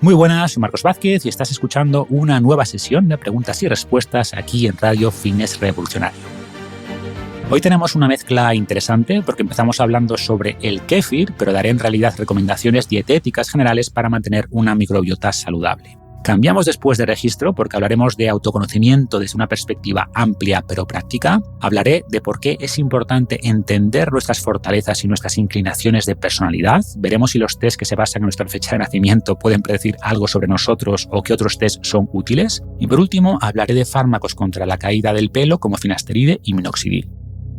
Muy buenas, soy Marcos Vázquez y estás escuchando una nueva sesión de preguntas y respuestas aquí en Radio Fitness Revolucionario. Hoy tenemos una mezcla interesante porque empezamos hablando sobre el kéfir, pero daré en realidad recomendaciones dietéticas generales para mantener una microbiota saludable. Cambiamos después de registro porque hablaremos de autoconocimiento desde una perspectiva amplia pero práctica. Hablaré de por qué es importante entender nuestras fortalezas y nuestras inclinaciones de personalidad. Veremos si los test que se basan en nuestra fecha de nacimiento pueden predecir algo sobre nosotros o qué otros test son útiles. Y por último, hablaré de fármacos contra la caída del pelo como finasteride y minoxidil.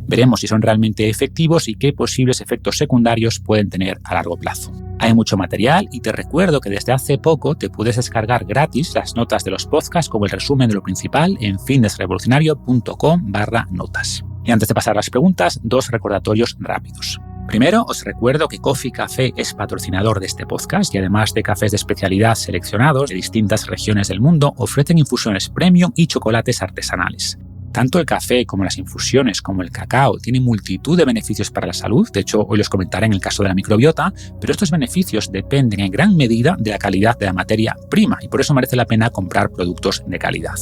Veremos si son realmente efectivos y qué posibles efectos secundarios pueden tener a largo plazo. Hay mucho material y te recuerdo que desde hace poco te puedes descargar gratis las notas de los podcasts como el resumen de lo principal en fitnessrevolucionario.com/notas. Y antes de pasar a las preguntas, 2 recordatorios rápidos. Primero, os recuerdo que Coffee Café es patrocinador de este podcast y además de cafés de especialidad seleccionados de distintas regiones del mundo, ofrecen infusiones premium y chocolates artesanales. Tanto el café como las infusiones como el cacao tienen multitud de beneficios para la salud, de hecho hoy los comentaré en el caso de la microbiota, pero estos beneficios dependen en gran medida de la calidad de la materia prima y por eso merece la pena comprar productos de calidad.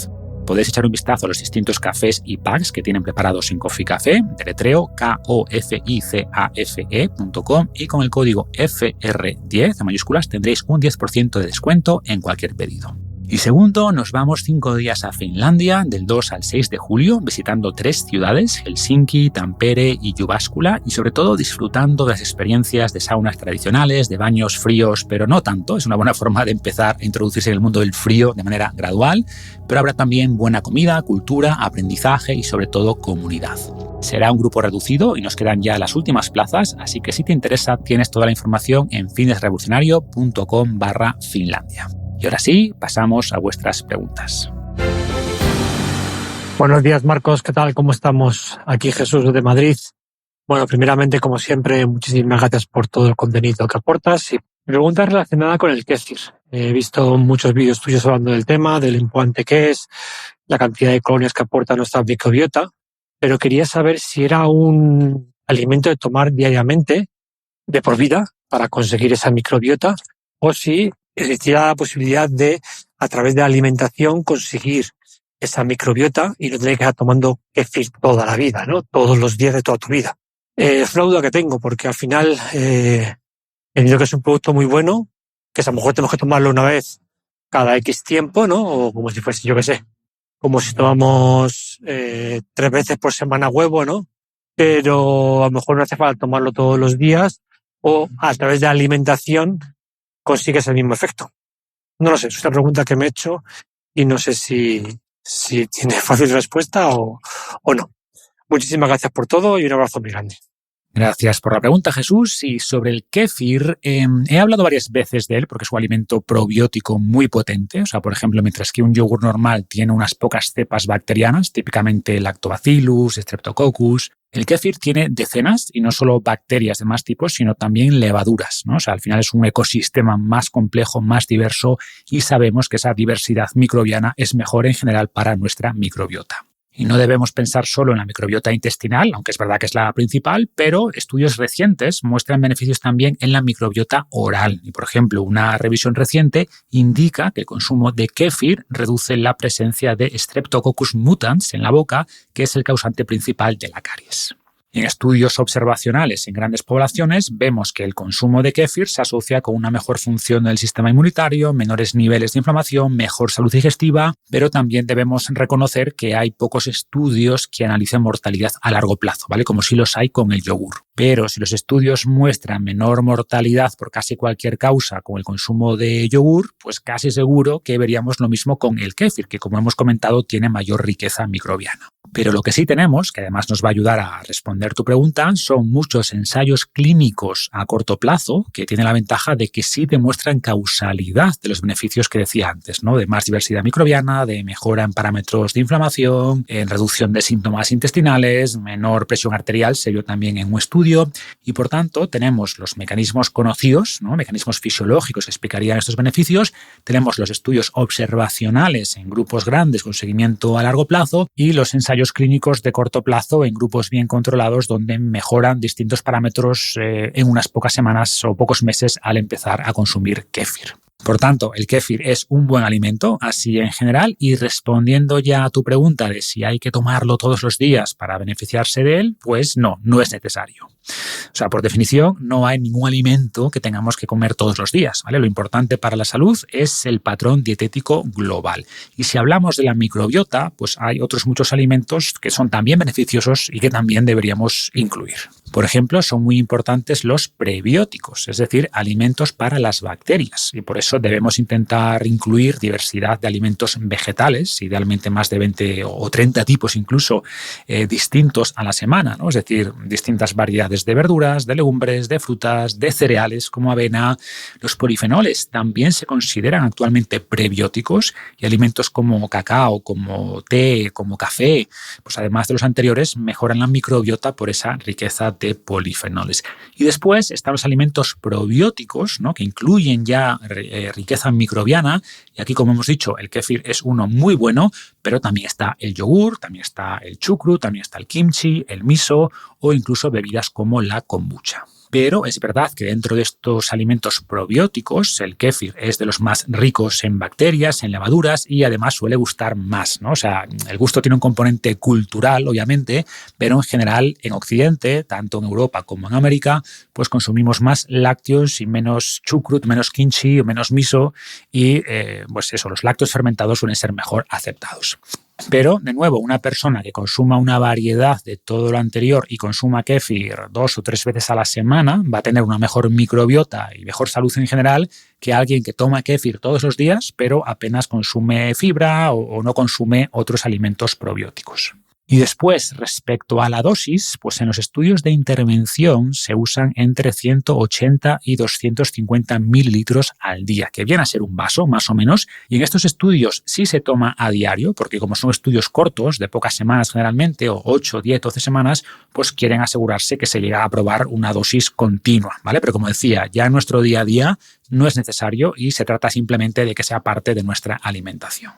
Podéis echar un vistazo a los distintos cafés y packs que tienen preparados en Coffee Café, deletreo koficafe.com y con el código FR10 en mayúsculas tendréis un 10% de descuento en cualquier pedido. Y segundo, nos vamos 5 días a Finlandia, del 2 al 6 de julio, visitando 3 ciudades, Helsinki, Tampere y Jyväskylä, y sobre todo disfrutando de las experiencias de saunas tradicionales, de baños fríos, pero no tanto. Es una buena forma de empezar a introducirse en el mundo del frío de manera gradual, pero habrá también buena comida, cultura, aprendizaje y sobre todo comunidad. Será un grupo reducido y nos quedan ya las últimas plazas, así que si te interesa tienes toda la información en fitnessrevolucionario.com/Finlandia. Y ahora sí, pasamos a vuestras preguntas. Buenos días, Marcos. ¿Qué tal? ¿Cómo estamos? Aquí Jesús de Madrid. Bueno, primeramente, como siempre, muchísimas gracias por todo el contenido que aportas. Y mi pregunta es relacionada con el kéfir. He visto muchos vídeos tuyos hablando del tema, de lo importante que es, la cantidad de colonias que aporta nuestra microbiota, pero quería saber si era un alimento de tomar diariamente, de por vida, para conseguir esa microbiota, o si existía la posibilidad de, a través de la alimentación, conseguir esa microbiota y no tener que estar tomando kéfir toda la vida, ¿no? Todos los días de toda tu vida. Es una duda que tengo porque al final entiendo que es un producto muy bueno, que a lo mejor tenemos que tomarlo una vez cada X tiempo, ¿no? O como si fuese, yo qué sé, como si tomamos 3 veces por semana huevo, ¿no? Pero a lo mejor no hace falta tomarlo todos los días o a través de la alimentación consigues el mismo efecto. No lo sé, es una pregunta que me he hecho y no sé si tiene fácil respuesta o no. Muchísimas gracias por todo y un abrazo muy grande. Gracias por la pregunta, Jesús. Y sobre el kéfir, he hablado varias veces de él porque es un alimento probiótico muy potente. O sea, por ejemplo, mientras que un yogur normal tiene unas pocas cepas bacterianas, típicamente Lactobacillus, Streptococcus, el kéfir tiene decenas y no solo bacterias de más tipos, sino también levaduras, ¿no? O sea, al final es un ecosistema más complejo, más diverso y sabemos que esa diversidad microbiana es mejor en general para nuestra microbiota. Y no debemos pensar solo en la microbiota intestinal, aunque es verdad que es la principal, pero estudios recientes muestran beneficios también en la microbiota oral. Y, por ejemplo, una revisión reciente indica que el consumo de kéfir reduce la presencia de Streptococcus mutans en la boca, que es el causante principal de la caries. En estudios observacionales en grandes poblaciones vemos que el consumo de kéfir se asocia con una mejor función del sistema inmunitario, menores niveles de inflamación, mejor salud digestiva, pero también debemos reconocer que hay pocos estudios que analicen mortalidad a largo plazo, ¿vale? Como si los hay con el yogur. Pero si los estudios muestran menor mortalidad por casi cualquier causa con el consumo de yogur, pues casi seguro que veríamos lo mismo con el kéfir, que como hemos comentado tiene mayor riqueza microbiana. Pero lo que sí tenemos, que además nos va a ayudar a responder tu pregunta, son muchos ensayos clínicos a corto plazo que tienen la ventaja de que sí demuestran causalidad de los beneficios que decía antes, ¿no? De más diversidad microbiana, de mejora en parámetros de inflamación, en reducción de síntomas intestinales, menor presión arterial, se vio también en un estudio, y por tanto tenemos los mecanismos conocidos, ¿no? Mecanismos fisiológicos que explicarían estos beneficios, tenemos los estudios observacionales en grupos grandes con seguimiento a largo plazo y los ensayos clínicos de corto plazo en grupos bien controlados donde mejoran distintos parámetros en unas pocas semanas o pocos meses al empezar a consumir kéfir. Por tanto, el kéfir es un buen alimento, así en general, y respondiendo ya a tu pregunta de si hay que tomarlo todos los días para beneficiarse de él, pues no es necesario. O sea, por definición, no hay ningún alimento que tengamos que comer todos los días, ¿vale? Lo importante para la salud es el patrón dietético global. Y si hablamos de la microbiota, pues hay otros muchos alimentos que son también beneficiosos y que también deberíamos incluir. Por ejemplo, son muy importantes los prebióticos, es decir, alimentos para las bacterias. Y por eso debemos intentar incluir diversidad de alimentos vegetales, idealmente más de 20 o 30 tipos incluso distintos a la semana, ¿no? Es decir, distintas variedades de verduras, de legumbres, de frutas, de cereales como avena. Los polifenoles también se consideran actualmente prebióticos y alimentos como cacao, como té, como café, pues además de los anteriores, mejoran la microbiota por esa riqueza de polifenoles. Y después están los alimentos probióticos, ¿no? Que incluyen ya riqueza microbiana. Y aquí, como hemos dicho, el kéfir es uno muy bueno, pero también está el yogur, también está el chucrut, también está el kimchi, el miso o incluso bebidas como la kombucha. Pero es verdad que dentro de estos alimentos probióticos, el kéfir es de los más ricos en bacterias, en levaduras y además suele gustar más, ¿no? O sea, el gusto tiene un componente cultural, obviamente, pero en general en Occidente, tanto en Europa como en América, pues consumimos más lácteos y menos chucrut, menos kimchi o menos miso y pues eso, los lácteos fermentados suelen ser mejor aceptados. Pero, de nuevo, una persona que consuma una variedad de todo lo anterior y consuma kéfir 2 o 3 veces a la semana va a tener una mejor microbiota y mejor salud en general que alguien que toma kéfir todos los días pero apenas consume fibra o no consume otros alimentos probióticos. Y después, respecto a la dosis, pues en los estudios de intervención se usan entre 180 y 250 mililitros al día, que viene a ser un vaso más o menos. Y en estos estudios sí se toma a diario, porque como son estudios cortos, de pocas semanas generalmente, o 8, 10, 12 semanas, pues quieren asegurarse que se llega a probar una dosis continua, ¿vale? Pero como decía, ya en nuestro día a día no es necesario y se trata simplemente de que sea parte de nuestra alimentación.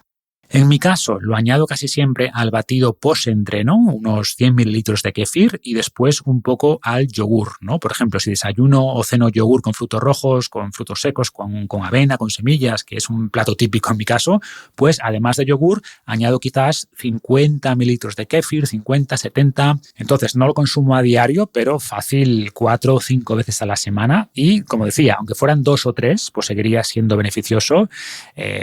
En mi caso, lo añado casi siempre al batido post-entreno, unos 100 mililitros de kéfir y después un poco al yogur, ¿no? Por ejemplo, si desayuno o ceno yogur con frutos rojos, con frutos secos, con avena, con semillas, que es un plato típico en mi caso, pues además de yogur, añado quizás 50 mililitros de kéfir, 50, 70. Entonces, no lo consumo a diario, pero fácil 4 o 5 veces a la semana y, como decía, aunque fueran 2 o 3, pues seguiría siendo beneficioso,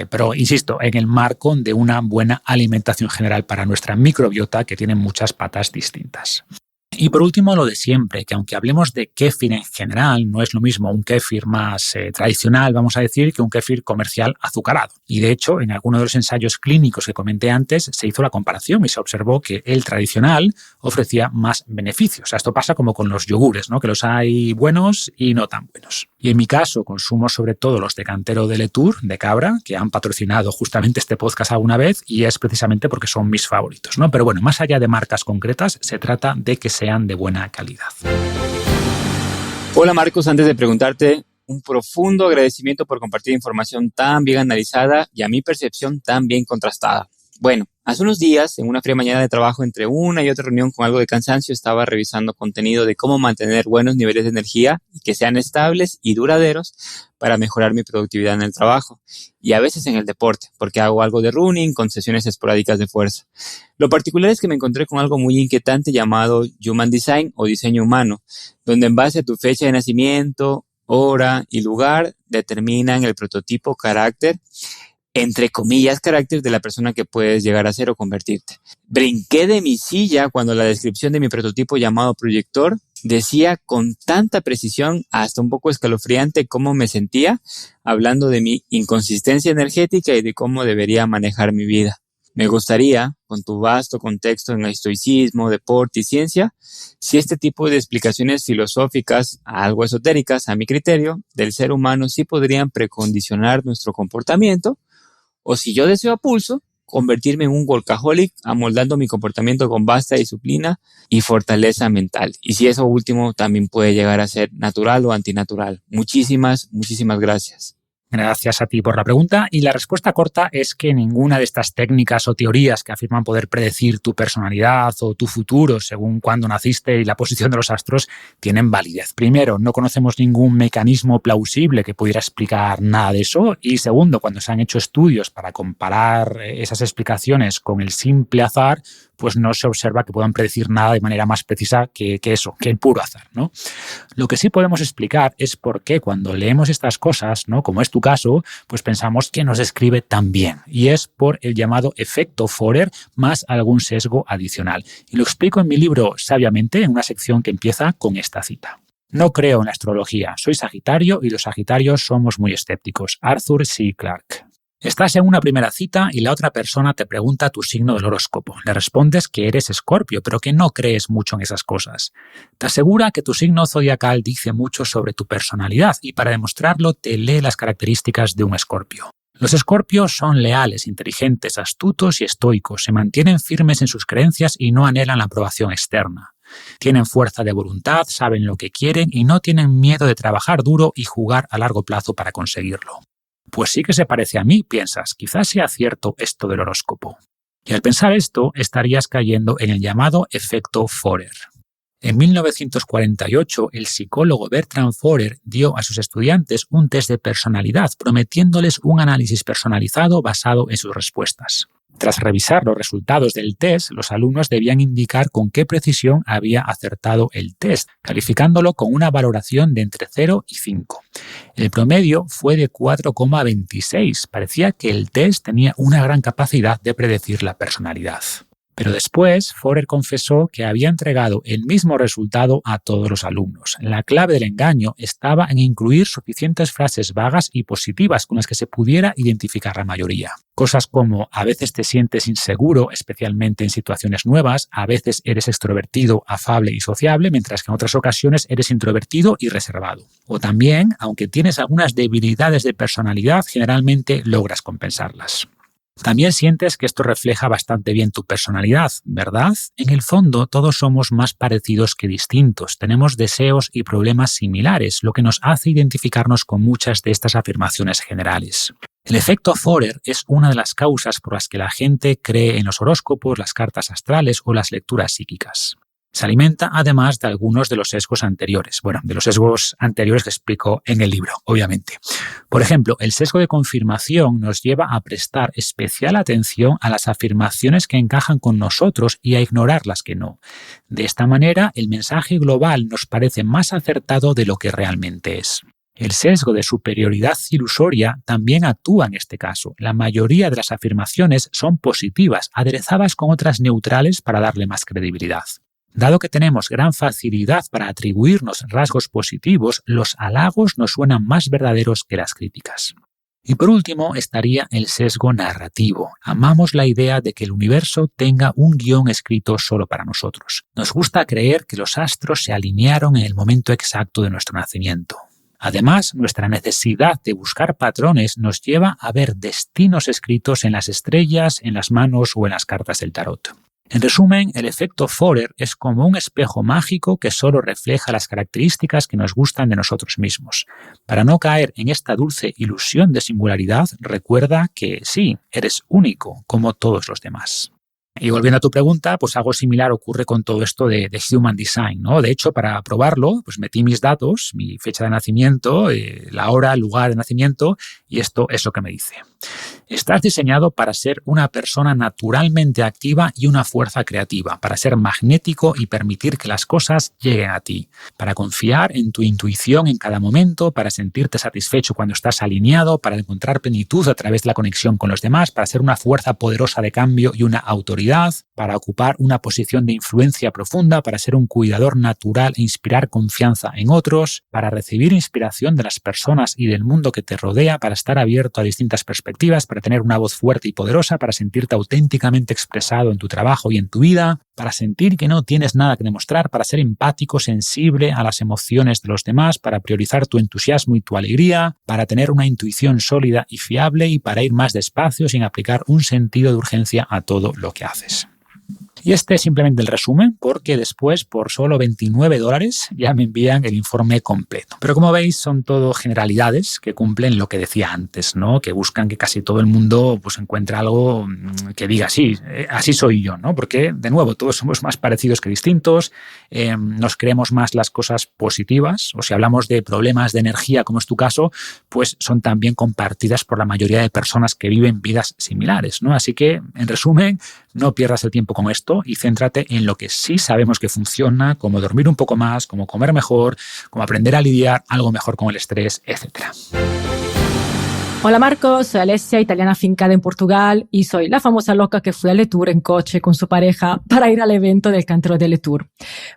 pero insisto, en el marco de una buena alimentación general para nuestra microbiota que tiene muchas patas distintas. Y por último, lo de siempre, que aunque hablemos de kéfir en general, no es lo mismo un kéfir más tradicional, vamos a decir, que un kéfir comercial azucarado. Y de hecho, en alguno de los ensayos clínicos que comenté antes, se hizo la comparación y se observó que el tradicional ofrecía más beneficios. O sea, esto pasa como con los yogures, ¿no? Que los hay buenos y no tan buenos. Y en mi caso, consumo sobre todo los de cantero de Letour, de cabra, que han patrocinado justamente este podcast alguna vez y es precisamente porque son mis favoritos, ¿no? Pero bueno, más allá de marcas concretas, se trata de que sean de buena calidad. Hola Marcos, antes de preguntarte, un profundo agradecimiento por compartir información tan bien analizada y a mi percepción tan bien contrastada. Bueno, hace unos días, en una fría mañana de trabajo, entre una y otra reunión con algo de cansancio, estaba revisando contenido de cómo mantener buenos niveles de energía y que sean estables y duraderos para mejorar mi productividad en el trabajo y a veces en el deporte, porque hago algo de running con sesiones esporádicas de fuerza. Lo particular es que me encontré con algo muy inquietante llamado Human Design o diseño humano, donde en base a tu fecha de nacimiento, hora y lugar determinan el prototipo carácter, entre comillas, carácter de la persona que puedes llegar a ser o convertirte. Brinqué de mi silla cuando la descripción de mi prototipo llamado proyector decía con tanta precisión, hasta un poco escalofriante, cómo me sentía, hablando de mi inconsistencia energética y de cómo debería manejar mi vida. Me gustaría, con tu vasto contexto en estoicismo, deporte y ciencia, si este tipo de explicaciones filosóficas, algo esotéricas a mi criterio, del ser humano sí podrían precondicionar nuestro comportamiento, o si yo deseo a pulso, convertirme en un workaholic, amoldando mi comportamiento con vasta disciplina y fortaleza mental. Y si eso último también puede llegar a ser natural o antinatural. Muchísimas gracias. Gracias a ti por la pregunta, y la respuesta corta es que ninguna de estas técnicas o teorías que afirman poder predecir tu personalidad o tu futuro según cuándo naciste y la posición de los astros tienen validez. Primero, no conocemos ningún mecanismo plausible que pudiera explicar nada de eso, y segundo, cuando se han hecho estudios para comparar esas explicaciones con el simple azar, pues no se observa que puedan predecir nada de manera más precisa que el puro azar, ¿no? Lo que sí podemos explicar es por qué cuando leemos estas cosas, ¿no?, como es tu caso, pues pensamos que nos escribe tan bien. Y es por el llamado efecto Forer más algún sesgo adicional. Y lo explico en mi libro Sabiamente, en una sección que empieza con esta cita. No creo en la astrología. Soy Sagitario y los Sagitarios somos muy escépticos. Arthur C. Clarke. Estás en una primera cita y la otra persona te pregunta tu signo del horóscopo. Le respondes que eres Escorpio, pero que no crees mucho en esas cosas. Te asegura que tu signo zodiacal dice mucho sobre tu personalidad y para demostrarlo te lee las características de un Escorpio. Los Escorpios son leales, inteligentes, astutos y estoicos. Se mantienen firmes en sus creencias y no anhelan la aprobación externa. Tienen fuerza de voluntad, saben lo que quieren y no tienen miedo de trabajar duro y jugar a largo plazo para conseguirlo. Pues sí que se parece a mí, piensas, quizás sea cierto esto del horóscopo. Y al pensar esto, estarías cayendo en el llamado efecto Forer. En 1948, el psicólogo Bertrand Forer dio a sus estudiantes un test de personalidad, prometiéndoles un análisis personalizado basado en sus respuestas. Tras revisar los resultados del test, los alumnos debían indicar con qué precisión había acertado el test, calificándolo con una valoración de entre 0 y 5. El promedio fue de 4,26. Parecía que el test tenía una gran capacidad de predecir la personalidad. Pero después, Forer confesó que había entregado el mismo resultado a todos los alumnos. La clave del engaño estaba en incluir suficientes frases vagas y positivas con las que se pudiera identificar la mayoría. Cosas como a veces te sientes inseguro, especialmente en situaciones nuevas, a veces eres extrovertido, afable y sociable, mientras que en otras ocasiones eres introvertido y reservado. O también, aunque tienes algunas debilidades de personalidad, generalmente logras compensarlas. También sientes que esto refleja bastante bien tu personalidad, ¿verdad? En el fondo, todos somos más parecidos que distintos. Tenemos deseos y problemas similares, lo que nos hace identificarnos con muchas de estas afirmaciones generales. El efecto Forer es una de las causas por las que la gente cree en los horóscopos, las cartas astrales o las lecturas psíquicas. Se alimenta además de algunos de los sesgos anteriores. Bueno, de los sesgos anteriores que explico en el libro, obviamente. Por ejemplo, el sesgo de confirmación nos lleva a prestar especial atención a las afirmaciones que encajan con nosotros y a ignorar las que no. De esta manera, el mensaje global nos parece más acertado de lo que realmente es. El sesgo de superioridad ilusoria también actúa en este caso. La mayoría de las afirmaciones son positivas, aderezadas con otras neutrales para darle más credibilidad. Dado que tenemos gran facilidad para atribuirnos rasgos positivos, los halagos nos suenan más verdaderos que las críticas. Y por último estaría el sesgo narrativo. Amamos la idea de que el universo tenga un guión escrito solo para nosotros. Nos gusta creer que los astros se alinearon en el momento exacto de nuestro nacimiento. Además, nuestra necesidad de buscar patrones nos lleva a ver destinos escritos en las estrellas, en las manos o en las cartas del tarot. En resumen, el efecto Forer es como un espejo mágico que solo refleja las características que nos gustan de nosotros mismos. Para no caer en esta dulce ilusión de singularidad, recuerda que sí, eres único como todos los demás. Y volviendo a tu pregunta, pues algo similar ocurre con todo esto de Human Design, ¿no? De hecho, para probarlo, pues metí mis datos, mi fecha de nacimiento, la hora, el lugar de nacimiento, y esto es lo que me dice. Estás diseñado para ser una persona naturalmente activa y una fuerza creativa, para ser magnético y permitir que las cosas lleguen a ti, para confiar en tu intuición en cada momento, para sentirte satisfecho cuando estás alineado, para encontrar plenitud a través de la conexión con los demás, para ser una fuerza poderosa de cambio y una autoridad, para ocupar una posición de influencia profunda, para ser un cuidador natural e inspirar confianza en otros, para recibir inspiración de las personas y del mundo que te rodea, para estar abierto a distintas perspectivas, para tener una voz fuerte y poderosa, para sentirte auténticamente expresado en tu trabajo y en tu vida, para sentir que no tienes nada que demostrar, para ser empático, sensible a las emociones de los demás, para priorizar tu entusiasmo y tu alegría, para tener una intuición sólida y fiable y para ir más despacio sin aplicar un sentido de urgencia a todo lo que haces. Y este es simplemente el resumen, porque después, por solo $29, ya me envían el informe completo. Pero como veis, son todo generalidades que cumplen lo que decía antes, ¿no? Que buscan que casi todo el mundo pues encuentre algo que diga, sí, así soy yo, ¿no? Porque, de nuevo, todos somos más parecidos que distintos, nos creemos más las cosas positivas, o si hablamos de problemas de energía, como es tu caso, pues son también compartidas por la mayoría de personas que viven vidas similares, ¿no? Así que, en resumen, no pierdas el tiempo con esto y céntrate en lo que sí sabemos que funciona, como dormir un poco más, como comer mejor, como aprender a lidiar algo mejor con el estrés, etc. Hola Marcos, soy Alessia, italiana afincada en Portugal y soy la famosa loca que fue a Letour en coche con su pareja para ir al evento del Cantero de Letour.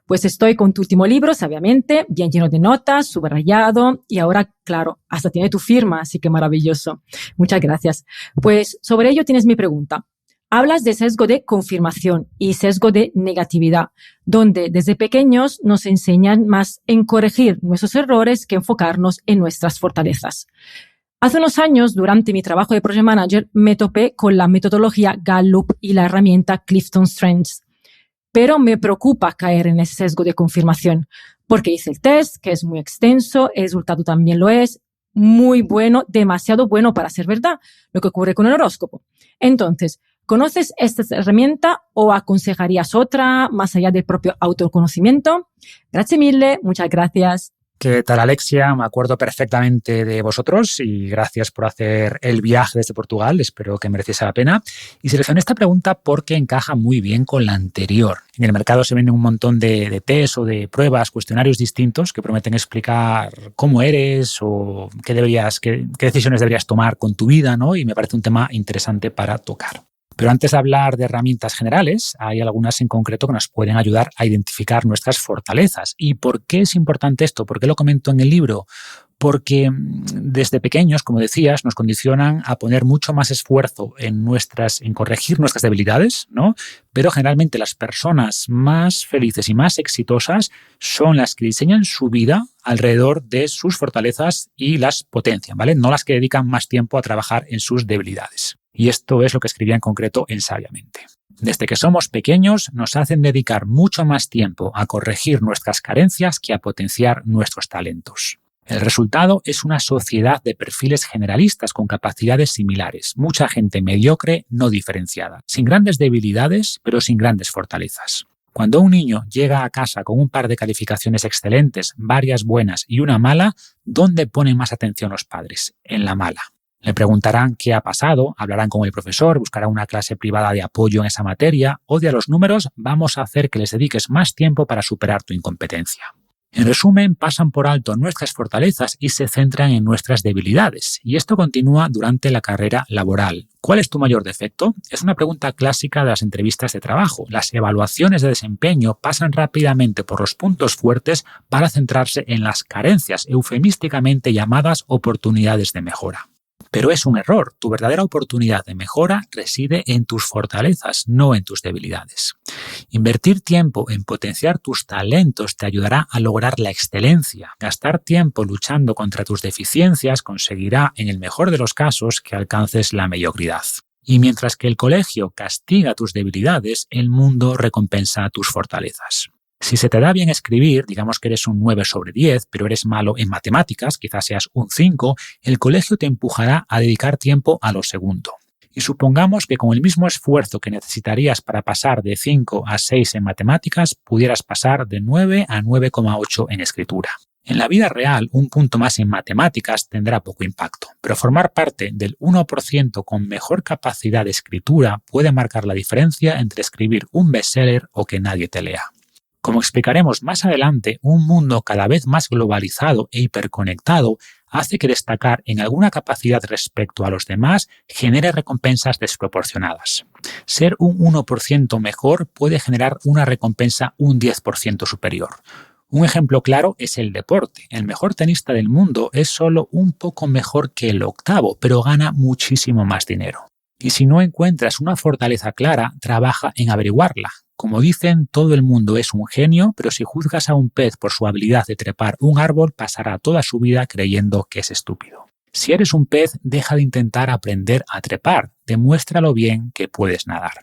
Pues estoy con tu último libro, sabiamente, bien lleno de notas, subrayado y ahora, claro, hasta tiene tu firma, así que maravilloso. Muchas gracias. Pues sobre ello tienes mi pregunta. Hablas de sesgo de confirmación y sesgo de negatividad, donde desde pequeños nos enseñan más en corregir nuestros errores que enfocarnos en nuestras fortalezas. Hace unos años, durante mi trabajo de Project Manager, me topé con la metodología Gallup y la herramienta Clifton Strengths. Pero me preocupa caer en ese sesgo de confirmación, porque hice el test, que es muy extenso, el resultado también lo es, muy bueno, demasiado bueno para ser verdad, lo que ocurre con el horóscopo. Entonces, ¿conoces esta herramienta o aconsejarías otra más allá del propio autoconocimiento? Grazie mille, muchas gracias. ¿Qué tal, Alexia? Me acuerdo perfectamente de vosotros y gracias por hacer el viaje desde Portugal. Espero que mereciese la pena. Y seleccioné esta pregunta porque encaja muy bien con la anterior. En el mercado se venden un montón de test o de pruebas, cuestionarios distintos que prometen explicar cómo eres o qué decisiones deberías tomar con tu vida, ¿no? Y me parece un tema interesante para tocar. Pero antes de hablar de herramientas generales, hay algunas en concreto que nos pueden ayudar a identificar nuestras fortalezas. ¿Y por qué es importante esto? ¿Por qué lo comento en el libro? Porque desde pequeños, como decías, nos condicionan a poner mucho más esfuerzo en corregir nuestras debilidades, ¿no? Pero generalmente las personas más felices y más exitosas son las que diseñan su vida alrededor de sus fortalezas y las potencian, ¿vale? No las que dedican más tiempo a trabajar en sus debilidades. Y esto es lo que escribía en concreto en Sabiamente. Desde que somos pequeños nos hacen dedicar mucho más tiempo a corregir nuestras carencias que a potenciar nuestros talentos. El resultado es una sociedad de perfiles generalistas con capacidades similares, mucha gente mediocre no diferenciada, sin grandes debilidades pero sin grandes fortalezas. Cuando un niño llega a casa con un par de calificaciones excelentes, varias buenas y una mala, ¿dónde ponen más atención los padres? En la mala. Le preguntarán qué ha pasado, hablarán con el profesor, buscarán una clase privada de apoyo en esa materia, odia los números, vamos a hacer que les dediques más tiempo para superar tu incompetencia. En resumen, pasan por alto nuestras fortalezas y se centran en nuestras debilidades. Y esto continúa durante la carrera laboral. ¿Cuál es tu mayor defecto? Es una pregunta clásica de las entrevistas de trabajo. Las evaluaciones de desempeño pasan rápidamente por los puntos fuertes para centrarse en las carencias, eufemísticamente llamadas oportunidades de mejora. Pero es un error. Tu verdadera oportunidad de mejora reside en tus fortalezas, no en tus debilidades. Invertir tiempo en potenciar tus talentos te ayudará a lograr la excelencia. Gastar tiempo luchando contra tus deficiencias conseguirá, en el mejor de los casos, que alcances la mediocridad. Y mientras que el colegio castiga tus debilidades, el mundo recompensa tus fortalezas. Si se te da bien escribir, digamos que eres un 9 sobre 10, pero eres malo en matemáticas, quizás seas un 5, el colegio te empujará a dedicar tiempo a lo segundo. Y supongamos que con el mismo esfuerzo que necesitarías para pasar de 5 a 6 en matemáticas, pudieras pasar de 9 a 9,8 en escritura. En la vida real, un punto más en matemáticas tendrá poco impacto, pero formar parte del 1% con mejor capacidad de escritura puede marcar la diferencia entre escribir un bestseller o que nadie te lea. Como explicaremos más adelante, un mundo cada vez más globalizado e hiperconectado hace que destacar en alguna capacidad respecto a los demás genere recompensas desproporcionadas. Ser un 1% mejor puede generar una recompensa un 10% superior. Un ejemplo claro es el deporte. El mejor tenista del mundo es solo un poco mejor que el octavo, pero gana muchísimo más dinero. Y si no encuentras una fortaleza clara, trabaja en averiguarla. Como dicen, todo el mundo es un genio, pero si juzgas a un pez por su habilidad de trepar un árbol, pasará toda su vida creyendo que es estúpido. Si eres un pez, deja de intentar aprender a trepar. Demuéstralo bien que puedes nadar.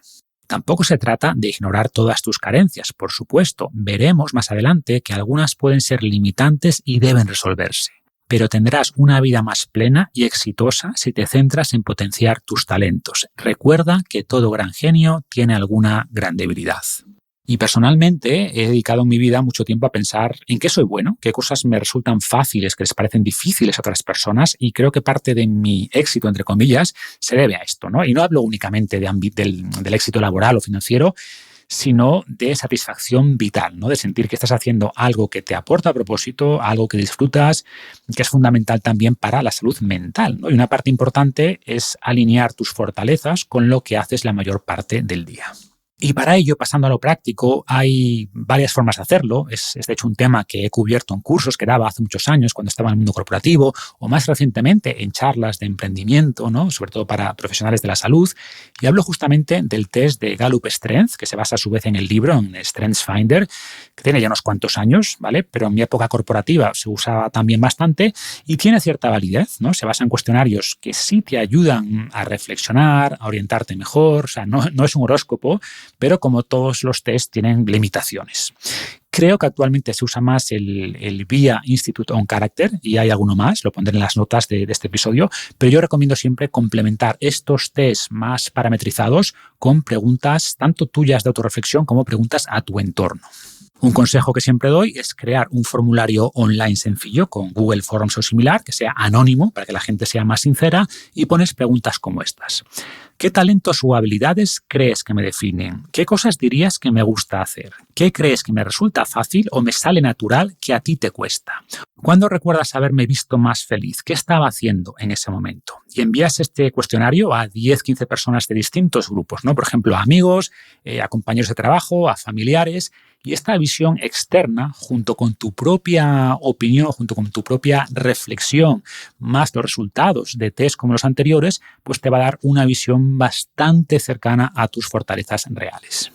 Tampoco se trata de ignorar todas tus carencias, por supuesto. Veremos más adelante que algunas pueden ser limitantes y deben resolverse. Pero tendrás una vida más plena y exitosa si te centras en potenciar tus talentos. Recuerda que todo gran genio tiene alguna gran debilidad. Y personalmente he dedicado en mi vida mucho tiempo a pensar en qué soy bueno, qué cosas me resultan fáciles, que les parecen difíciles a otras personas, y creo que parte de mi éxito, entre comillas, se debe a esto, ¿no? Y no hablo únicamente del éxito laboral o financiero, sino de satisfacción vital, ¿no? De sentir que estás haciendo algo que te aporta propósito, algo que disfrutas, que es fundamental también para la salud mental, ¿no? Y una parte importante es alinear tus fortalezas con lo que haces la mayor parte del día. Y para ello, pasando a lo práctico, hay varias formas de hacerlo. Es de hecho un tema que he cubierto en cursos que daba hace muchos años cuando estaba en el mundo corporativo, o más recientemente en charlas de emprendimiento, ¿no? Sobre todo para profesionales de la salud. Y hablo justamente del test de Gallup Strength, que se basa a su vez en el libro, en StrengthsFinder, que tiene ya unos cuantos años, ¿vale? Pero en mi época corporativa se usaba también bastante y tiene cierta validez, ¿no? Se basa en cuestionarios que sí te ayudan a reflexionar, a orientarte mejor. O sea, no es un horóscopo, pero como todos los test tienen limitaciones. Creo que actualmente se usa más el VIA Institute on Character, y hay alguno más, lo pondré en las notas de este episodio, pero yo recomiendo siempre complementar estos tests más parametrizados con preguntas tanto tuyas de autorreflexión como preguntas a tu entorno. Un consejo que siempre doy es crear un formulario online sencillo con Google Forms o similar, que sea anónimo para que la gente sea más sincera, y pones preguntas como estas. ¿Qué talentos o habilidades crees que me definen? ¿Qué cosas dirías que me gusta hacer? ¿Qué crees que me resulta fácil o me sale natural que a ti te cuesta? ¿Cuándo recuerdas haberme visto más feliz? ¿Qué estaba haciendo en ese momento? Y envías este cuestionario a 10-15 personas de distintos grupos, ¿no? Por ejemplo, a amigos, a compañeros de trabajo, a familiares. Y esta visión externa, junto con tu propia opinión, junto con tu propia reflexión, más los resultados de test como los anteriores, pues te va a dar una visión bastante cercana a tus fortalezas reales.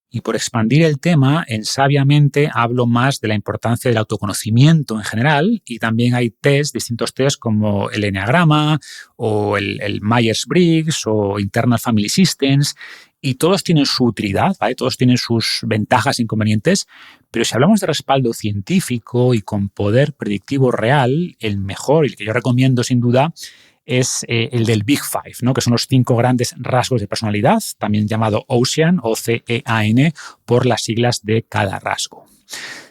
Y por expandir el tema, en Sabiamente hablo más de la importancia del autoconocimiento en general, y también hay distintos tests como el Enneagrama o el Myers-Briggs o Internal Family Systems, y todos tienen su utilidad, ¿vale? Todos tienen sus ventajas e inconvenientes, pero si hablamos de respaldo científico y con poder predictivo real, el mejor y el que yo recomiendo sin duda es el del Big Five, ¿no? Que son los 5 grandes rasgos de personalidad, también llamado OCEAN o CEAN por las siglas de cada rasgo.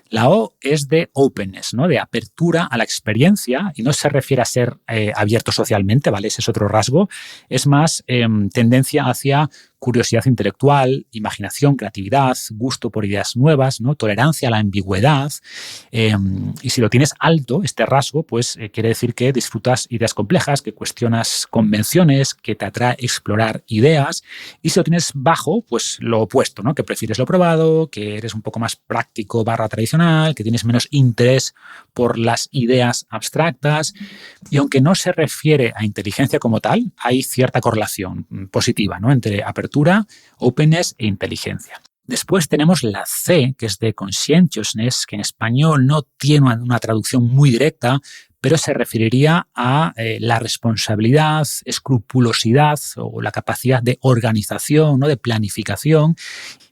La O es de openness, ¿no? De apertura a la experiencia, y no se refiere a ser abierto socialmente, ¿vale? Ese es otro rasgo. Es más tendencia hacia curiosidad intelectual, imaginación, creatividad, gusto por ideas nuevas, ¿no? Tolerancia a la ambigüedad. Y si lo tienes alto, este rasgo, pues quiere decir que disfrutas ideas complejas, que cuestionas convenciones, que te atrae explorar ideas. Y si lo tienes bajo, pues lo opuesto, ¿no? Que prefieres lo probado, que eres un poco más práctico / tradicional, que tienes menos interés por las ideas abstractas. Y aunque no se refiere a inteligencia como tal, hay cierta correlación positiva, ¿no? Entre apertura, openness e inteligencia. Después tenemos la C, que es de conscientiousness, que en español no tiene una traducción muy directa, pero se referiría a la responsabilidad, escrupulosidad o la capacidad de organización, ¿no? De planificación.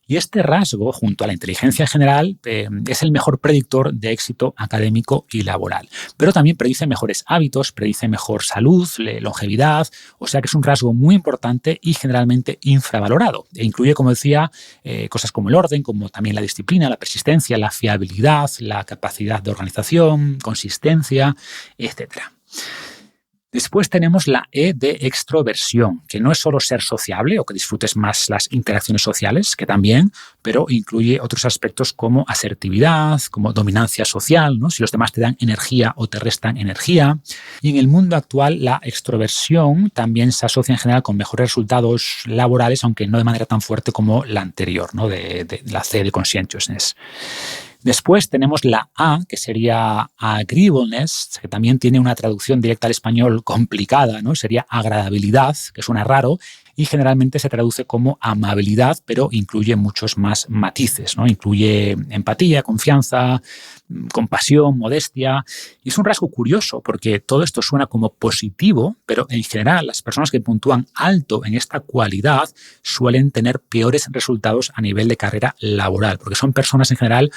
Y este rasgo, junto a la inteligencia en general, es el mejor predictor de éxito académico y laboral. Pero también predice mejores hábitos, predice mejor salud, longevidad, o sea que es un rasgo muy importante y generalmente infravalorado. E incluye, como decía, cosas como el orden, como también la disciplina, la persistencia, la fiabilidad, la capacidad de organización, consistencia, etcétera. Después tenemos la E de extroversión, que no es solo ser sociable o que disfrutes más las interacciones sociales, que también, pero incluye otros aspectos como asertividad, como dominancia social, ¿no? Si los demás te dan energía o te restan energía. Y en el mundo actual, la extroversión también se asocia en general con mejores resultados laborales, aunque no de manera tan fuerte como la anterior, ¿no? de la C de conscientiousness. Después tenemos la A, que sería agreeableness, que también tiene una traducción directa al español complicada, ¿no? Sería agradabilidad, que suena raro, y generalmente se traduce como amabilidad, pero incluye muchos más matices, ¿no? Incluye empatía, confianza, compasión, modestia. Y es un rasgo curioso porque todo esto suena como positivo, pero en general las personas que puntúan alto en esta cualidad suelen tener peores resultados a nivel de carrera laboral, porque son personas en general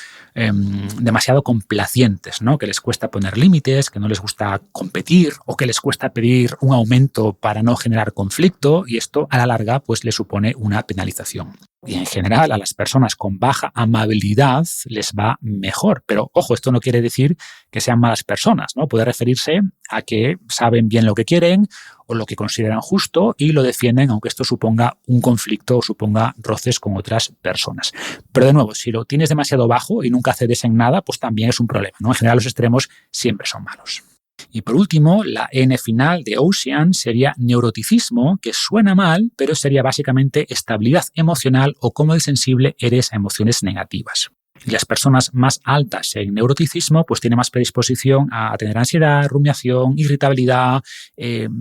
demasiado complacientes, ¿no? Que les cuesta poner límites, que no les gusta competir o que les cuesta pedir un aumento para no generar conflicto, y esto a la larga pues le supone una penalización. Y en general a las personas con baja amabilidad les va mejor. Pero ojo, esto no quiere decir que sean malas personas, ¿no? Puede referirse a que saben bien lo que quieren o lo que consideran justo y lo defienden, aunque esto suponga un conflicto o suponga roces con otras personas. Pero de nuevo, si lo tienes demasiado bajo y nunca cedes en nada, pues también es un problema, ¿no? En general los extremos siempre son malos. Y por último, la N final de Ocean sería neuroticismo, que suena mal, pero sería básicamente estabilidad emocional o cómo de sensible eres a emociones negativas. Y las personas más altas en neuroticismo pues tienen más predisposición a tener ansiedad, rumiación, irritabilidad,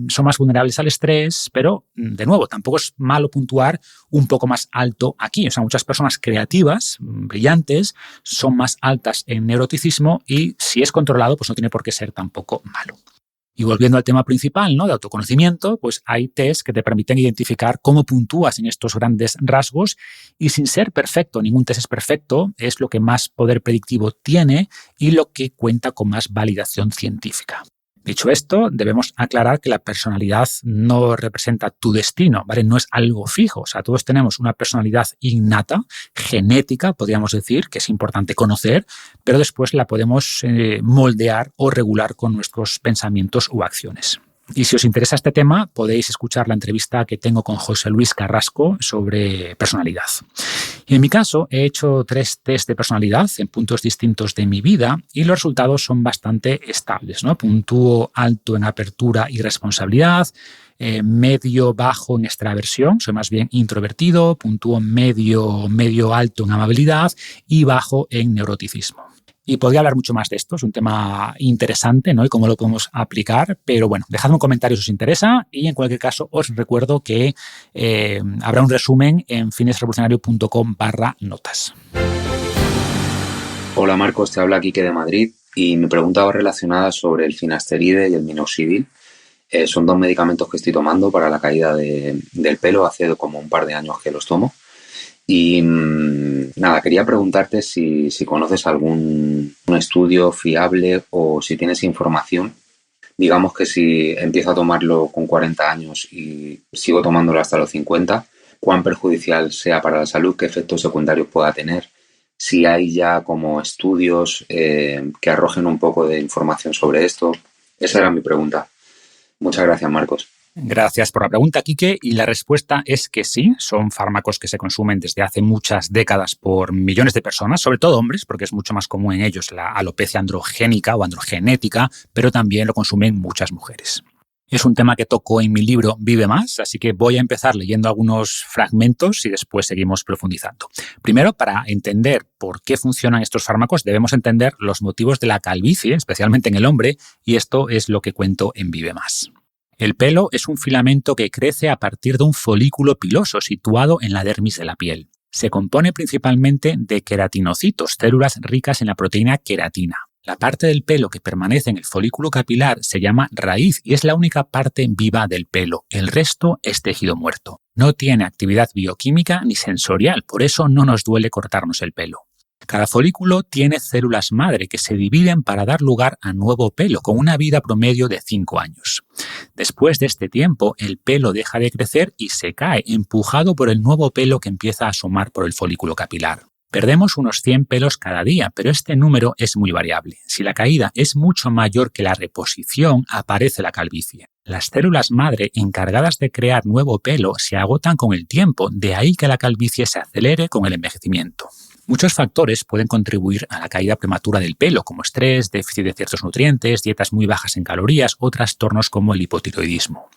son más vulnerables al estrés, pero de nuevo, tampoco es malo puntuar un poco más alto aquí. O sea, muchas personas creativas, brillantes, son más altas en neuroticismo y si es controlado, pues no tiene por qué ser tampoco malo. Y volviendo al tema principal, ¿no? De autoconocimiento, pues hay tests que te permiten identificar cómo puntúas en estos grandes rasgos y sin ser perfecto, ningún test es perfecto, es lo que más poder predictivo tiene y lo que cuenta con más validación científica. Dicho esto, debemos aclarar que la personalidad no representa tu destino, ¿vale? No es algo fijo. O sea, todos tenemos una personalidad innata, genética, podríamos decir, que es importante conocer, pero después la podemos moldear o regular con nuestros pensamientos u acciones. Y si os interesa este tema, podéis escuchar la entrevista que tengo con José Luis Carrasco sobre personalidad. Y en mi caso, he hecho 3 test de personalidad en puntos distintos de mi vida y los resultados son bastante estables, ¿no? Puntúo alto en apertura y responsabilidad, medio bajo en extraversión, soy más bien introvertido, puntúo medio alto en amabilidad y bajo en neuroticismo. Y podría hablar mucho más de esto, es un tema interesante, ¿no? Y cómo lo podemos aplicar, pero bueno, dejadme un comentario si os interesa y en cualquier caso os recuerdo que habrá un resumen en finesrevolucionario.com/notas. Hola Marcos, te habla Quique de Madrid y mi pregunta va relacionada sobre el finasteride y el minoxidil. Son 2 medicamentos que estoy tomando para la caída del pelo, hace como un par de años que los tomo. Y nada, quería preguntarte si conoces algún estudio fiable o si tienes información. Digamos que si empiezo a tomarlo con 40 años y sigo tomándolo hasta los 50, cuán perjudicial sea para la salud, qué efectos secundarios pueda tener, si hay ya como estudios que arrojen un poco de información sobre esto. Esa era mi pregunta. Muchas gracias, Marcos. Gracias por la pregunta, Quique, y la respuesta es que sí, son fármacos que se consumen desde hace muchas décadas por millones de personas, sobre todo hombres, porque es mucho más común en ellos la alopecia androgénica o androgenética, pero también lo consumen muchas mujeres. Es un tema que toco en mi libro Vive Más, así que voy a empezar leyendo algunos fragmentos y después seguimos profundizando. Primero, para entender por qué funcionan estos fármacos, debemos entender los motivos de la calvicie, especialmente en el hombre, y esto es lo que cuento en Vive Más. El pelo es un filamento que crece a partir de un folículo piloso situado en la dermis de la piel. Se compone principalmente de queratinocitos, células ricas en la proteína queratina. La parte del pelo que permanece en el folículo capilar se llama raíz y es la única parte viva del pelo. El resto es tejido muerto. No tiene actividad bioquímica ni sensorial, por eso no nos duele cortarnos el pelo. Cada folículo tiene células madre que se dividen para dar lugar a nuevo pelo, con una vida promedio de 5 años. Después de este tiempo, el pelo deja de crecer y se cae, empujado por el nuevo pelo que empieza a asomar por el folículo capilar. Perdemos unos 100 pelos cada día, pero este número es muy variable. Si la caída es mucho mayor que la reposición, aparece la calvicie. Las células madre encargadas de crear nuevo pelo se agotan con el tiempo, de ahí que la calvicie se acelere con el envejecimiento. Muchos factores pueden contribuir a la caída prematura del pelo, como estrés, déficit de ciertos nutrientes, dietas muy bajas en calorías o trastornos como el hipotiroidismo.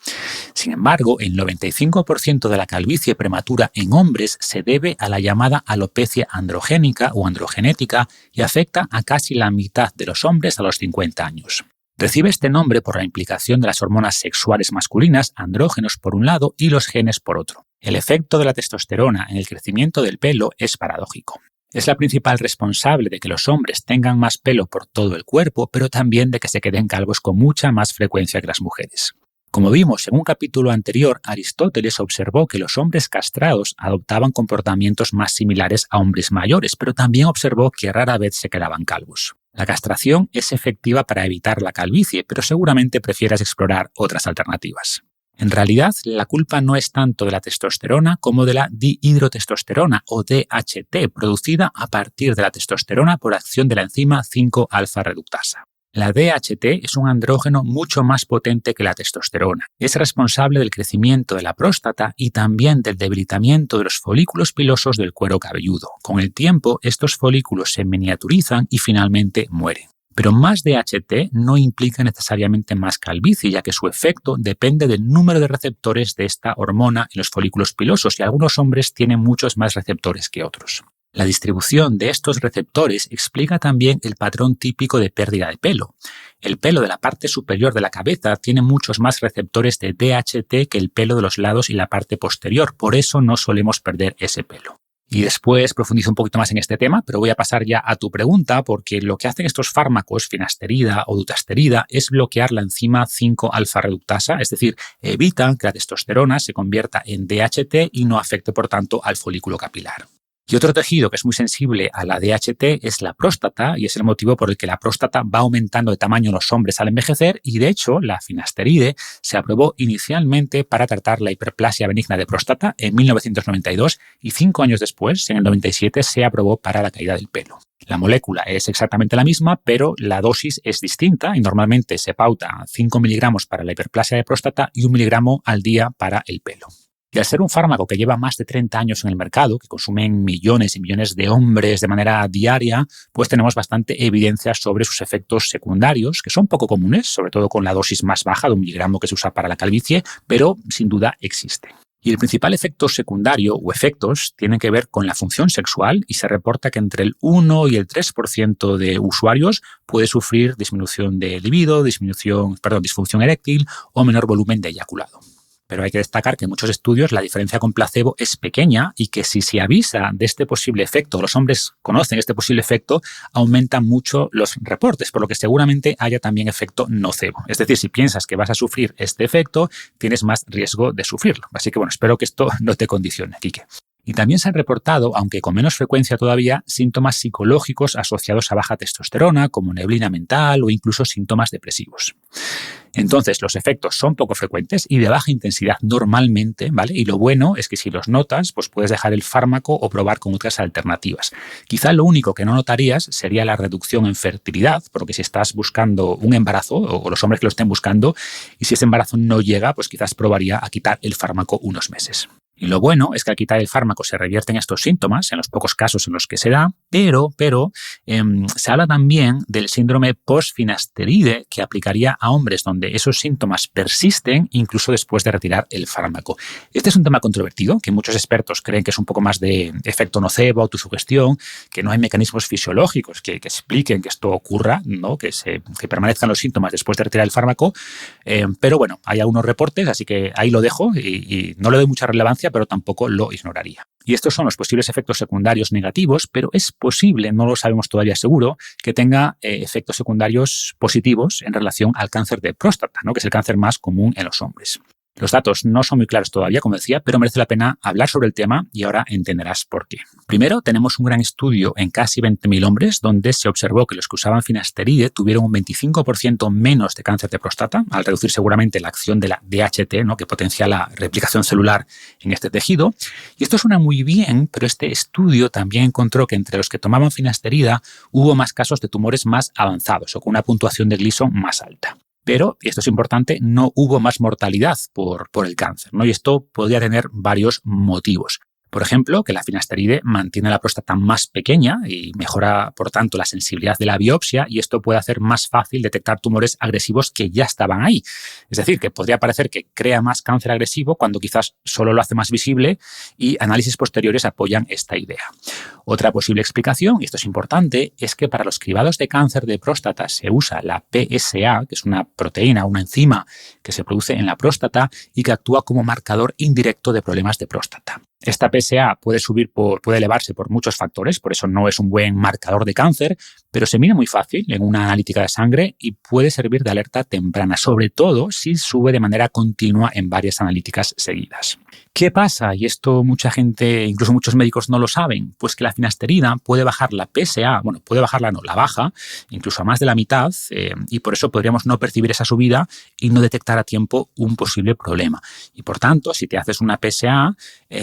Sin embargo, el 95% de la calvicie prematura en hombres se debe a la llamada alopecia androgénica o androgenética y afecta a casi la mitad de los hombres a los 50 años. Recibe este nombre por la implicación de las hormonas sexuales masculinas, andrógenos por un lado y los genes por otro. El efecto de la testosterona en el crecimiento del pelo es paradójico. Es la principal responsable de que los hombres tengan más pelo por todo el cuerpo, pero también de que se queden calvos con mucha más frecuencia que las mujeres. Como vimos en un capítulo anterior, Aristóteles observó que los hombres castrados adoptaban comportamientos más similares a hombres mayores, pero también observó que rara vez se quedaban calvos. La castración es efectiva para evitar la calvicie, pero seguramente prefieras explorar otras alternativas. En realidad, la culpa no es tanto de la testosterona como de la dihidrotestosterona o DHT, producida a partir de la testosterona por acción de la enzima 5-alfa reductasa. La DHT es un andrógeno mucho más potente que la testosterona. Es responsable del crecimiento de la próstata y también del debilitamiento de los folículos pilosos del cuero cabelludo. Con el tiempo, estos folículos se miniaturizan y finalmente mueren. Pero más DHT no implica necesariamente más calvicie, ya que su efecto depende del número de receptores de esta hormona en los folículos pilosos y algunos hombres tienen muchos más receptores que otros. La distribución de estos receptores explica también el patrón típico de pérdida de pelo. El pelo de la parte superior de la cabeza tiene muchos más receptores de DHT que el pelo de los lados y la parte posterior, por eso no solemos perder ese pelo. Y después profundizo un poquito más en este tema, pero voy a pasar ya a tu pregunta porque lo que hacen estos fármacos, finasterida o dutasterida, es bloquear la enzima 5-alfa reductasa, es decir, evitan que la testosterona se convierta en DHT y no afecte, por tanto, al folículo capilar. Y otro tejido que es muy sensible a la DHT es la próstata y es el motivo por el que la próstata va aumentando de tamaño en los hombres al envejecer y de hecho la finasteride se aprobó inicialmente para tratar la hiperplasia benigna de próstata en 1992 y 5 años después, en el 97, se aprobó para la caída del pelo. La molécula es exactamente la misma, pero la dosis es distinta y normalmente se pauta 5 miligramos para la hiperplasia de próstata y 1 miligramo al día para el pelo. Y al ser un fármaco que lleva más de 30 años en el mercado, que consumen millones y millones de hombres de manera diaria, pues tenemos bastante evidencia sobre sus efectos secundarios, que son poco comunes, sobre todo con la dosis más baja de 1 miligramo que se usa para la calvicie, pero sin duda existen. Y el principal efecto secundario o efectos tienen que ver con la función sexual y se reporta que entre el 1 y el 3% de usuarios puede sufrir disminución de libido, disfunción eréctil o menor volumen de eyaculado. Pero hay que destacar que en muchos estudios la diferencia con placebo es pequeña y que si se avisa de este posible efecto, los hombres conocen este posible efecto, aumentan mucho los reportes, por lo que seguramente haya también efecto nocebo. Es decir, si piensas que vas a sufrir este efecto, tienes más riesgo de sufrirlo. Así que bueno, espero que esto no te condicione, Quique. Y también se han reportado, aunque con menos frecuencia todavía, síntomas psicológicos asociados a baja testosterona, como neblina mental o incluso síntomas depresivos. Entonces, los efectos son poco frecuentes y de baja intensidad normalmente, ¿vale? Y lo bueno es que si los notas, pues puedes dejar el fármaco o probar con otras alternativas. Quizá lo único que no notarías sería la reducción en fertilidad, porque si estás buscando un embarazo o los hombres que lo estén buscando y si ese embarazo no llega, pues quizás probaría a quitar el fármaco unos meses. Y lo bueno es que al quitar el fármaco se revierten estos síntomas en los pocos casos en los que se da, pero se habla también del síndrome post-finasteride que aplicaría a hombres donde esos síntomas persisten incluso después de retirar el fármaco. Este es un tema controvertido, que muchos expertos creen que es un poco más de efecto nocebo, autosugestión, que no hay mecanismos fisiológicos que expliquen que esto ocurra, ¿no? que permanezcan los síntomas después de retirar el fármaco, pero bueno, hay algunos reportes, así que ahí lo dejo y no le doy mucha relevancia, pero tampoco lo ignoraría. Y estos son los posibles efectos secundarios negativos, pero es posible, no lo sabemos todavía seguro, que tenga efectos secundarios positivos en relación al cáncer de próstata, ¿no? Que es el cáncer más común en los hombres. Los datos no son muy claros todavía, como decía, pero merece la pena hablar sobre el tema y ahora entenderás por qué. Primero, tenemos un gran estudio en casi 20.000 hombres donde se observó que los que usaban finasteride tuvieron un 25% menos de cáncer de próstata, al reducir seguramente la acción de la DHT, ¿no? Que potencia la replicación celular en este tejido. Y esto suena muy bien, pero este estudio también encontró que entre los que tomaban finasterida hubo más casos de tumores más avanzados o con una puntuación de Gleason más alta. Pero, y esto es importante, no hubo más mortalidad por el cáncer, ¿no? Y esto podría tener varios motivos. Por ejemplo, que la finasteride mantiene la próstata más pequeña y mejora, por tanto, la sensibilidad de la biopsia, y esto puede hacer más fácil detectar tumores agresivos que ya estaban ahí. Es decir, que podría parecer que crea más cáncer agresivo cuando quizás solo lo hace más visible, y análisis posteriores apoyan esta idea. Otra posible explicación, y esto es importante, es que para los cribados de cáncer de próstata se usa la PSA, que es una proteína, una enzima que se produce en la próstata y que actúa como marcador indirecto de problemas de próstata. Esta PSA puede elevarse por muchos factores, por eso no es un buen marcador de cáncer, pero se mide muy fácil en una analítica de sangre y puede servir de alerta temprana, sobre todo si sube de manera continua en varias analíticas seguidas. ¿Qué pasa? Y esto mucha gente, incluso muchos médicos no lo saben, pues que la finasterida puede bajar la PSA, la baja, incluso a más de la mitad, y por eso podríamos no percibir esa subida y no detectar a tiempo un posible problema. Y por tanto, si te haces una PSA,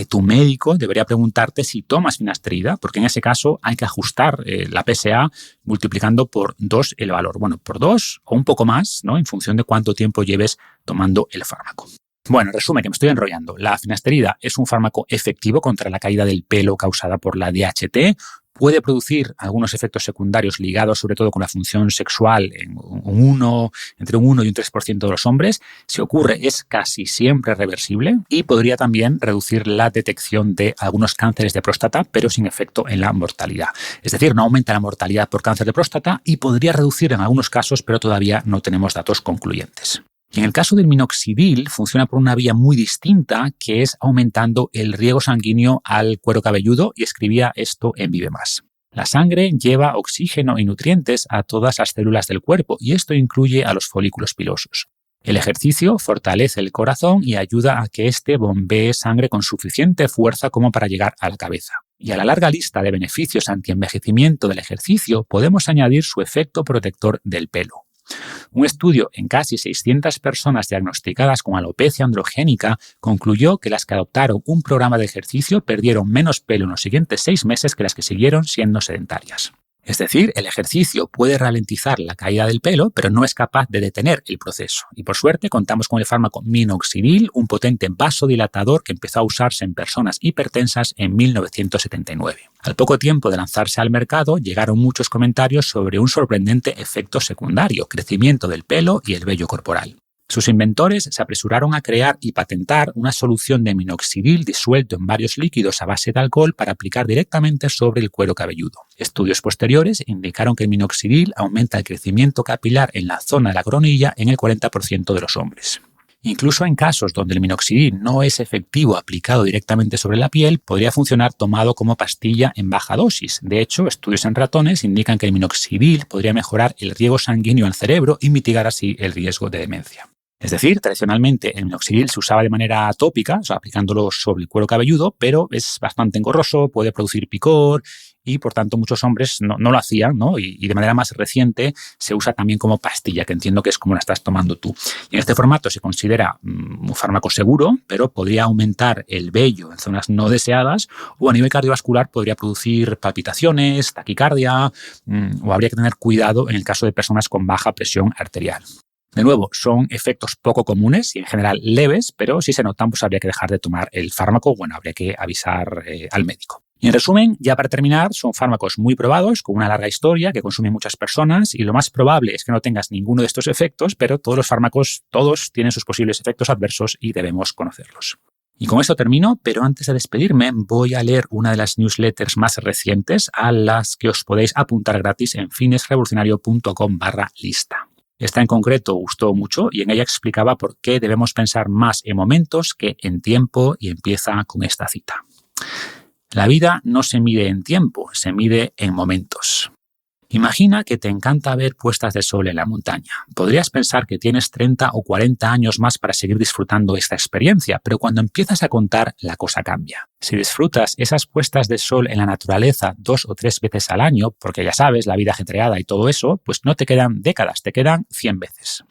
tu médico debería preguntarte si tomas finasterida, porque en ese caso hay que ajustar la PSA multiplicando por 2 el valor. Bueno, por 2 o un poco más, ¿no? En función de cuánto tiempo lleves tomando el fármaco. Bueno, resumen, que me estoy enrollando. La finasterida es un fármaco efectivo contra la caída del pelo causada por la DHT. Puede producir algunos efectos secundarios ligados sobre todo con la función sexual entre un 1 y un 3% de los hombres. Si ocurre, es casi siempre reversible y podría también reducir la detección de algunos cánceres de próstata, pero sin efecto en la mortalidad. Es decir, no aumenta la mortalidad por cáncer de próstata y podría reducir en algunos casos, pero todavía no tenemos datos concluyentes. Y en el caso del minoxidil funciona por una vía muy distinta, que es aumentando el riego sanguíneo al cuero cabelludo, y escribía esto en Vive Más. La sangre lleva oxígeno y nutrientes a todas las células del cuerpo, y esto incluye a los folículos pilosos. El ejercicio fortalece el corazón y ayuda a que éste bombee sangre con suficiente fuerza como para llegar a la cabeza. Y a la larga lista de beneficios antienvejecimiento del ejercicio podemos añadir su efecto protector del pelo. Un estudio en casi 600 personas diagnosticadas con alopecia androgénica concluyó que las que adoptaron un programa de ejercicio perdieron menos pelo en los siguientes 6 meses que las que siguieron siendo sedentarias. Es decir, el ejercicio puede ralentizar la caída del pelo, pero no es capaz de detener el proceso. Y por suerte contamos con el fármaco minoxidil, un potente vasodilatador que empezó a usarse en personas hipertensas en 1979. Al poco tiempo de lanzarse al mercado, llegaron muchos comentarios sobre un sorprendente efecto secundario, crecimiento del pelo y el vello corporal. Sus inventores se apresuraron a crear y patentar una solución de minoxidil disuelto en varios líquidos a base de alcohol para aplicar directamente sobre el cuero cabelludo. Estudios posteriores indicaron que el minoxidil aumenta el crecimiento capilar en la zona de la coronilla en el 40% de los hombres. Incluso en casos donde el minoxidil no es efectivo aplicado directamente sobre la piel, podría funcionar tomado como pastilla en baja dosis. De hecho, estudios en ratones indican que el minoxidil podría mejorar el riego sanguíneo al cerebro y mitigar así el riesgo de demencia. Es decir, tradicionalmente el minoxidil se usaba de manera tópica, o sea, aplicándolo sobre el cuero cabelludo, pero es bastante engorroso, puede producir picor y, por tanto, muchos hombres no lo hacían, ¿no? Y de manera más reciente se usa también como pastilla, que entiendo que es como la estás tomando tú. Y en este formato se considera un fármaco seguro, pero podría aumentar el vello en zonas no deseadas o a nivel cardiovascular podría producir palpitaciones, taquicardia o habría que tener cuidado en el caso de personas con baja presión arterial. De nuevo, son efectos poco comunes y en general leves, pero si se notan, pues habría que dejar de tomar el fármaco, habría que avisar al médico. Y en resumen, ya para terminar, son fármacos muy probados, con una larga historia que consumen muchas personas y lo más probable es que no tengas ninguno de estos efectos, pero todos los fármacos, todos tienen sus posibles efectos adversos y debemos conocerlos. Y con esto termino, pero antes de despedirme voy a leer una de las newsletters más recientes a las que os podéis apuntar gratis en fitnessrevolucionario.com/lista. Esta en concreto gustó mucho y en ella explicaba por qué debemos pensar más en momentos que en tiempo y empieza con esta cita. La vida no se mide en tiempo, se mide en momentos. Imagina que te encanta ver puestas de sol en la montaña. Podrías pensar que tienes 30 o 40 años más para seguir disfrutando esta experiencia, pero cuando empiezas a contar, la cosa cambia. Si disfrutas esas puestas de sol en la naturaleza 2 o 3 veces al año, porque ya sabes, la vida ajetreada y todo eso, pues no te quedan décadas, te quedan 100 veces.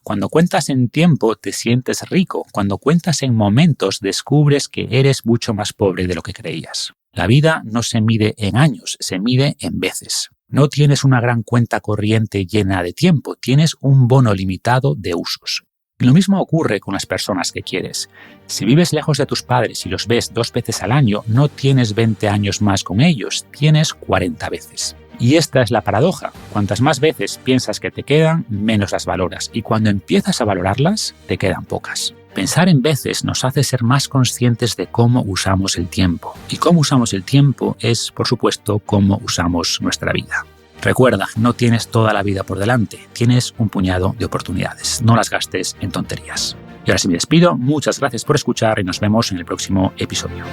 Cuando cuentas en tiempo, te sientes rico. Cuando cuentas en momentos, descubres que eres mucho más pobre de lo que creías. La vida no se mide en años, se mide en veces. No tienes una gran cuenta corriente llena de tiempo, tienes un bono limitado de usos. Lo mismo ocurre con las personas que quieres. Si vives lejos de tus padres y los ves 2 veces al año, no tienes 20 años más con ellos, tienes 40 veces. Y esta es la paradoja. Cuantas más veces piensas que te quedan, menos las valoras. Y cuando empiezas a valorarlas, te quedan pocas. Pensar en veces nos hace ser más conscientes de cómo usamos el tiempo. Y cómo usamos el tiempo es, por supuesto, cómo usamos nuestra vida. Recuerda, no tienes toda la vida por delante, tienes un puñado de oportunidades. No las gastes en tonterías. Y ahora sí me despido, muchas gracias por escuchar y nos vemos en el próximo episodio.